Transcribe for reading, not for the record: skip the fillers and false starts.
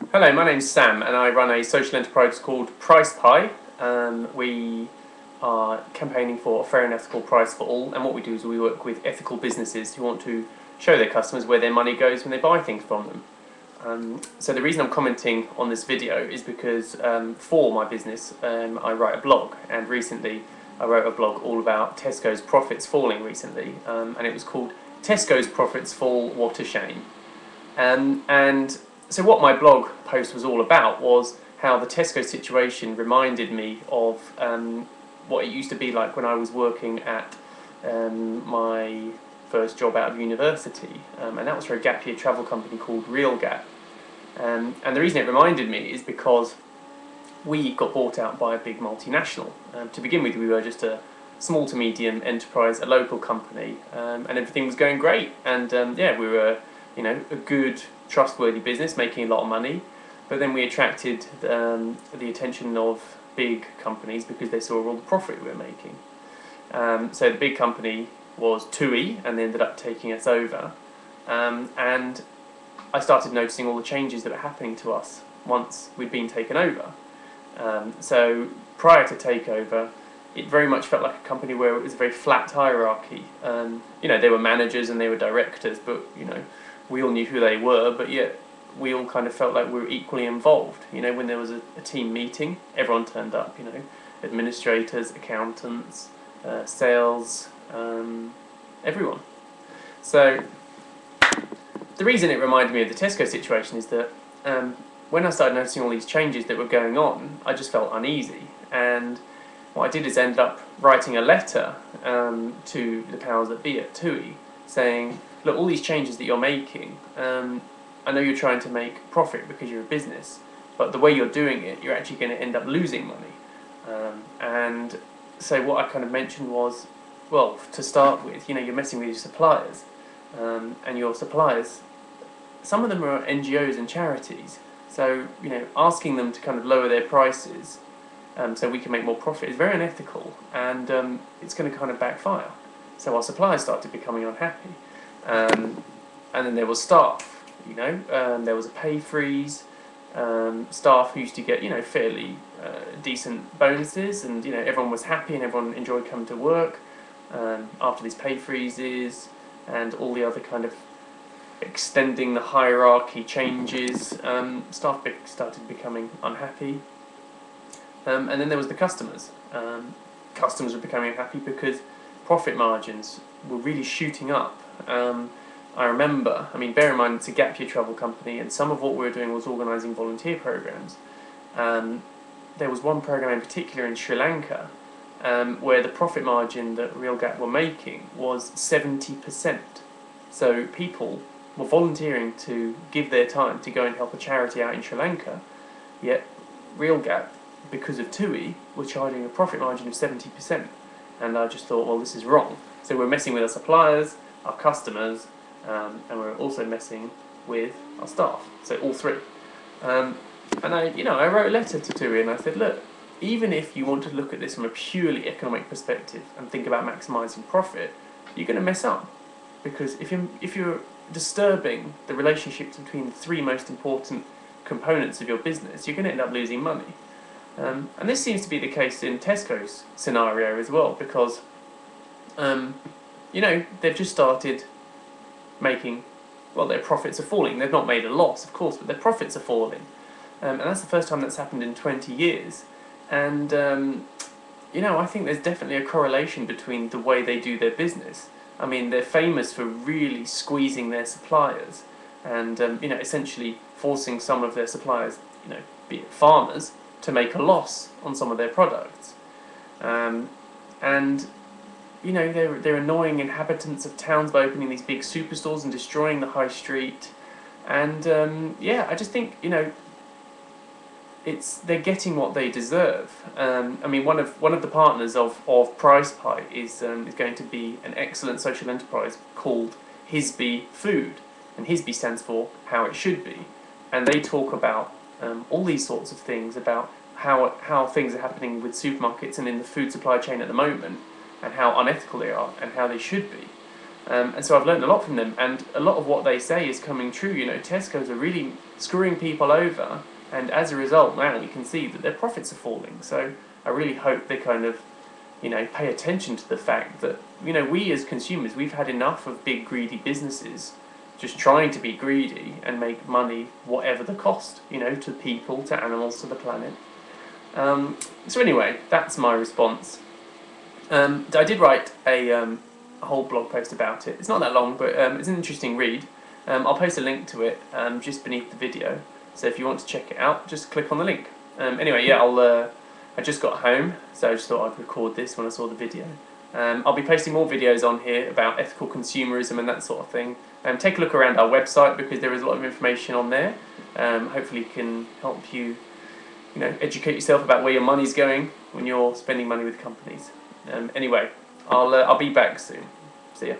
Hello, my name's Sam and I run a social enterprise called Price Pie. We are campaigning for a fair and ethical price for all, and what we do is we work with ethical businesses who want to show their customers where their money goes when they buy things from them. So the reason I'm commenting on this video is because for my business I write a blog, and recently I wrote a blog all about Tesco's profits falling recently, and it was called Tesco's Profits Fall, What a Shame. And so what my blog post was all about was how the Tesco situation reminded me of what it used to be like when I was working at my first job out of university, and that was for a gap year travel company called Real Gap. And the reason it reminded me is because we got bought out by a big multinational. To begin with, we were just a small to medium enterprise, a local company, and everything was going great. And yeah, we were, a good, trustworthy business, making a lot of money. But then we attracted the attention of big companies because they saw all the profit we were making. So the big company was TUI, and they ended up taking us over. And I started noticing all the changes that were happening to us once we'd been taken over. So prior to takeover, it very much felt like a company where it was a very flat hierarchy. There were managers and they were directors, but we all knew who they were, but yet we all kind of felt like we were equally involved. When there was a team meeting, everyone turned up, administrators, accountants, sales, everyone. So the reason it reminded me of the Tesco situation is that when I started noticing all these changes that were going on, I just felt uneasy. And what I did is end up writing a letter to the powers that be at TUI saying, look, all these changes that you're making, I know you're trying to make profit because you're a business, but the way you're doing it, you're actually going to end up losing money. And so what I kind of mentioned was, well, to start with, you're messing with your suppliers, and your suppliers, some of them are NGOs and charities, so asking them to kind of lower their prices so we can make more profit is very unethical, and it's going to kind of backfire. So our suppliers started becoming unhappy, and then there was staff. There was a pay freeze. Staff who used to get fairly decent bonuses, and everyone was happy and everyone enjoyed coming to work. After these pay freezes and all the other kind of extending the hierarchy changes, staff started becoming unhappy. And then there was the customers. Customers were becoming unhappy because profit margins were really shooting up. I remember, bear in mind it's a gap year travel company, and some of what we were doing was organising volunteer programs. There was one program in particular in Sri Lanka where the profit margin that Real Gap were making was 70%. So people were volunteering to give their time to go and help a charity out in Sri Lanka, yet Real Gap, because of TUI, were charging a profit margin of 70%. And I just thought, well, this is wrong. So we're messing with our suppliers, our customers, and we're also messing with our staff. So all three. And I wrote a letter to TUI and I said, look, even if you want to look at this from a purely economic perspective and think about maximising profit, you're going to mess up. Because if you're disturbing the relationships between the three most important components of your business, you're going to end up losing money. And this seems to be the case in Tesco's scenario as well, because they've just started making, well, their profits are falling. They've not made a loss, of course, but their profits are falling. And that's the first time that's happened in 20 years. And, I think there's definitely a correlation between the way they do their business. They're famous for really squeezing their suppliers and, essentially forcing some of their suppliers, be it farmers, to make a loss on some of their products. They're annoying inhabitants of towns by opening these big superstores and destroying the high street. And I just think they're getting what they deserve. One of the partners of Price Pie is going to be an excellent social enterprise called Hisby Food, and Hisby stands for How It Should Be, and they talk about all these sorts of things about how things are happening with supermarkets and in the food supply chain at the moment, and how unethical they are and how they should be. And so I've learned a lot from them, and a lot of what they say is coming true. You know, Tesco's are really screwing people over, and as a result, now you can see that their profits are falling. So I really hope they kind of, you know, pay attention to the fact that, you know, we as consumers, we've had enough of big greedy businesses just trying to be greedy and make money whatever the cost, you know, to people, to animals, to the planet. So anyway, that's my response. I did write a whole blog post about it. It's not that long, but it's an interesting read. I'll post a link to it just beneath the video. So if you want to check it out, just click on the link. Anyway, yeah, I just got home, so I just thought I'd record this when I saw the video. I'll be posting more videos on here about ethical consumerism and that sort of thing. Take a look around our website because there is a lot of information on there. Hopefully it can help you, you know, educate yourself about where your money's going when you're spending money with companies. Anyway, I'll be back soon. See ya.